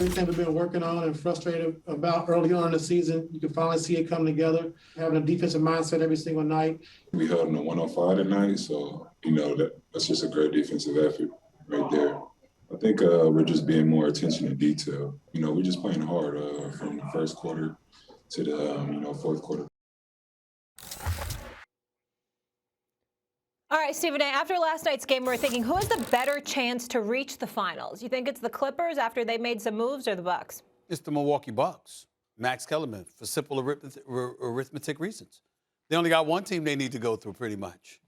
Everything we've been working on and frustrated about early on in the season, you can finally see it come together. Having a defensive mindset every single night. We held them to 105 tonight, so, that's just a great defensive effort right there. I think we're just being more attention to detail. We're just playing hard from the first quarter to the, fourth quarter. All right, Stephen A., after last night's game, we're thinking, who has the better chance to reach the finals? You think it's the Clippers after they made some moves or the Bucks? It's the Milwaukee Bucks. Max Kellerman, for simple arithmetic reasons. They only got one team they need to go through pretty much.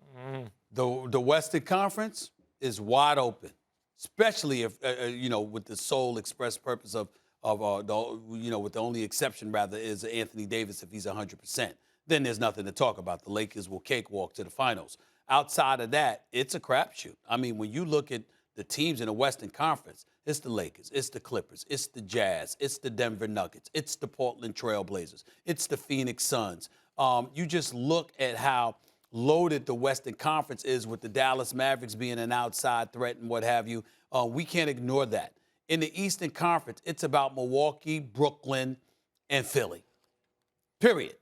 The Western Conference is wide open, especially if, with the sole express purpose of with the only exception, rather, is Anthony Davis if he's 100%. Then there's nothing to talk about. The Lakers will cakewalk to the finals. Outside of that, it's a crapshoot. I mean, when you look at the teams in the Western Conference, it's the Lakers, it's the Clippers, it's the Jazz, it's the Denver Nuggets, it's the Portland Trail Blazers, it's the Phoenix Suns. You just look at how loaded the Western Conference is with the Dallas Mavericks being an outside threat and what have you. We can't ignore that. In the Eastern Conference, it's about Milwaukee, Brooklyn, and Philly, period.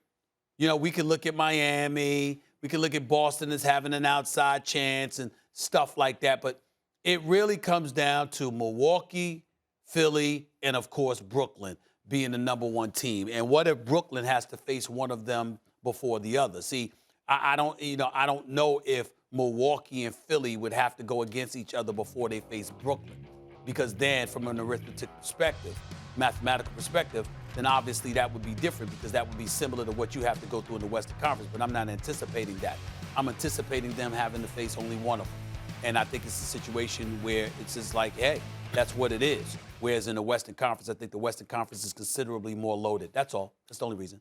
We can look at Miami. We can look at Boston as having an outside chance and stuff like that. But it really comes down to Milwaukee, Philly, and, of course, Brooklyn being the number one team. And what if Brooklyn has to face one of them before the other? See, I don't know if Milwaukee and Philly would have to go against each other before they face Brooklyn. Because then, from an arithmetic perspective, mathematical perspective, then obviously that would be different because that would be similar to what you have to go through in the Western Conference. But I'm not anticipating that. I'm anticipating them having to face only one of them. And I think it's a situation where it's just like, hey, that's what it is. Whereas in the Western Conference, I think the Western Conference is considerably more loaded. That's all. That's the only reason.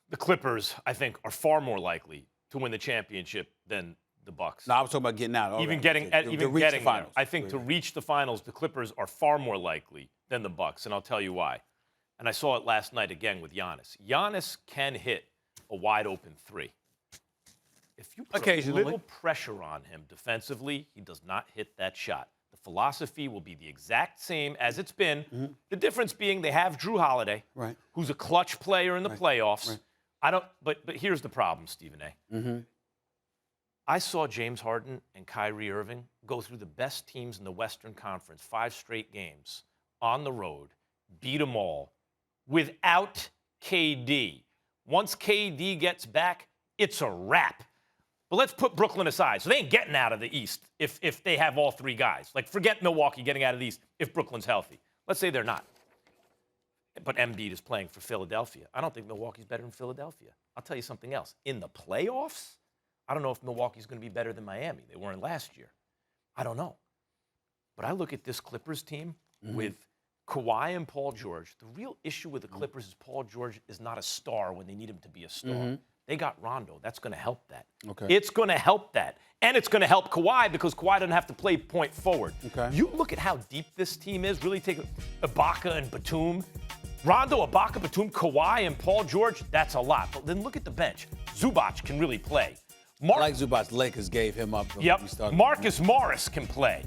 The Clippers, I think, are far more likely to win the championship than the Bucks. No, I was talking about getting out. Even getting the finals. I think to reach the finals, the Clippers are far more likely than the Bucks, and I'll tell you why. And I saw it last night again with Giannis. Giannis can hit a wide-open three. If you put a little pressure on him defensively, he does not hit that shot. The philosophy will be the exact same as it's been. Mm-hmm. The difference being they have Drew Holiday, right, who's a clutch player in the playoffs. Right. But here's the problem, Stephen A. Mm-hmm. I saw James Harden and Kyrie Irving go through the best teams in the Western Conference, 5 straight games on the road, beat them all, without KD. Once KD gets back, it's a wrap. But let's put Brooklyn aside. So they ain't getting out of the East if they have all 3 guys. Like, forget Milwaukee getting out of the East if Brooklyn's healthy. Let's say they're not. But Embiid is playing for Philadelphia. I don't think Milwaukee's better than Philadelphia. I'll tell you something else. In the playoffs, I don't know if Milwaukee's going to be better than Miami. They weren't last year. I don't know. But I look at this Clippers team with Kawhi and Paul George. The real issue with the Clippers is Paul George is not a star when they need him to be a star. They got Rondo. That's going to help that. Okay. It's going to help that. And it's going to help Kawhi because Kawhi doesn't have to play point forward. Okay. You look at how deep this team is. Really take Ibaka and Batum. Rondo, Ibaka, Batum, Kawhi, and Paul George, that's a lot. But then look at the bench. Zubac can really play. I like Zubac. Lakers gave him up. Yep. Marcus Morris can play.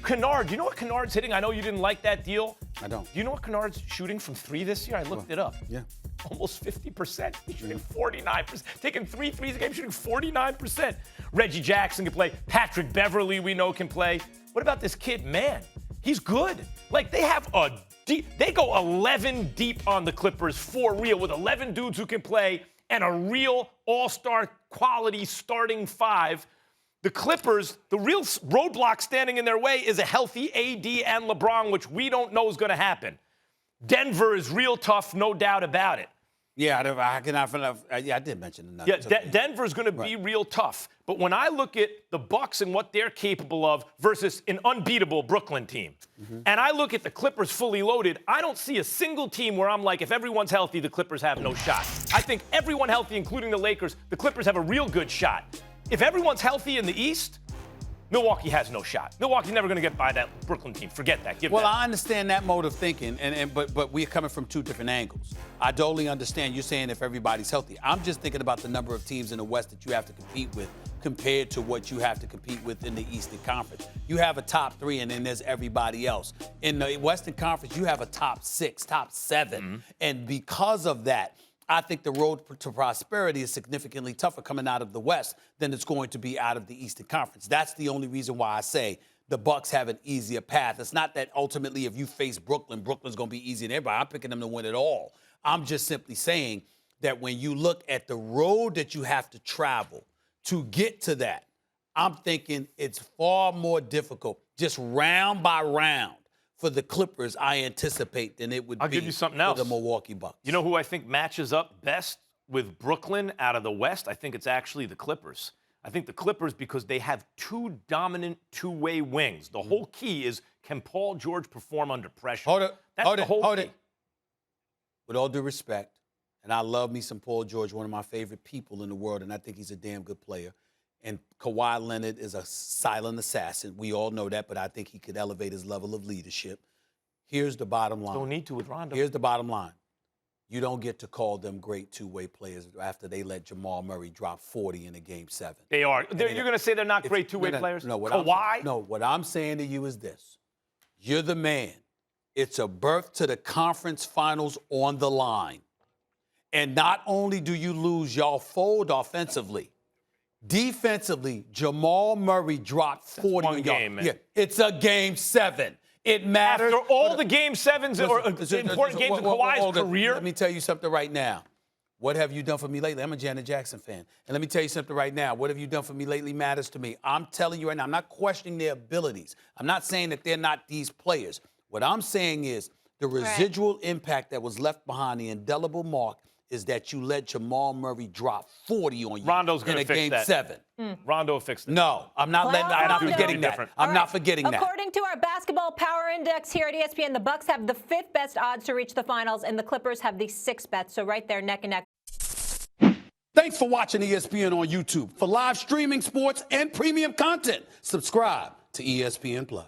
Kennard, do you know what Kennard's hitting? I know you didn't like that deal. I don't. Do you know what Kennard's shooting from 3 this year? I looked it up. Yeah. Almost 50%. He's shooting 49%. Taking 3 threes a game, shooting 49%. Reggie Jackson can play. Patrick Beverly, we know, can play. What about this kid? Man, he's good. Like, they have they go 11 deep on the Clippers for real with 11 dudes who can play and a real all-star quality starting 5. The Clippers, the real roadblock standing in their way is a healthy AD and LeBron, which we don't know is going to happen. Denver is real tough, no doubt about it. Yeah, I did mention another. Yeah, Denver's going to be real tough. But when I look at the Bucks and what they're capable of versus an unbeatable Brooklyn team, and I look at the Clippers fully loaded, I don't see a single team where I'm like, if everyone's healthy, the Clippers have no shot. I think everyone healthy, including the Lakers, the Clippers have a real good shot. If everyone's healthy in the East, Milwaukee has no shot. Milwaukee's never going to get by that Brooklyn team. Forget that. I understand that mode of thinking, but we're coming from 2 different angles. I totally understand you're saying if everybody's healthy. I'm just thinking about the number of teams in the West that you have to compete with compared to what you have to compete with in the Eastern Conference. You have a top 3, and then there's everybody else. In the Western Conference, you have a top 6, top 7. And because of that, I think the road to prosperity is significantly tougher coming out of the West than it's going to be out of the Eastern Conference. That's the only reason why I say the Bucks have an easier path. It's not that ultimately if you face Brooklyn, Brooklyn's going to be easier than everybody. I'm picking them to win it all. I'm just simply saying that when you look at the road that you have to travel to get to that, I'm thinking it's far more difficult, just round by round, for the Clippers, I anticipate, than it would be give you something else. for the Milwaukee Bucks. You know who I think matches up best with Brooklyn out of the West? I think it's actually the Clippers. I think the Clippers, because they have 2 dominant two-way wings. The whole key is, can Paul George perform under pressure? Hold it. That's hold the it. whole Hold key. it. With all due respect, and I love me some Paul George, one of my favorite people in the world, and I think he's a damn good player. And Kawhi Leonard is a silent assassin. We all know that, but I think he could elevate his level of leadership. Here's the bottom line. Don't need to with Rondo. Here's the bottom line. You don't get to call them great two-way players after they let Jamal Murray drop 40 in a Game 7. They are. You're going to say they're not great two-way players? No, Kawhi? what I'm saying to you is this. You're the man. It's a berth to the conference finals on the line. And not only do you lose, y'all fold offensively. Defensively, Jamal Murray dropped 40 one on y'all. game, man. Yeah, it's a Game 7. It matters. After all the Game 7s or important games in Kawhi's career? Let me tell you something right now. What have you done for me lately? I'm a Janet Jackson fan. And let me tell you something right now. What have you done for me lately matters to me. I'm telling you right now, I'm not questioning their abilities. I'm not saying that they're not these players. What I'm saying is the residual impact that was left behind, the indelible mark, is that you let Jamal Murray drop 40 on you Rondo's gonna in a fix Game that. 7. Rondo fixed it. No, I'm not forgetting that. different. I'm not forgetting that. According to our basketball power index here at ESPN, the Bucks have the 5th best odds to reach the finals, and the Clippers have the 6th best. So right there, neck and neck. Thanks for watching ESPN on YouTube. For live streaming, sports, and premium content, subscribe to ESPN+.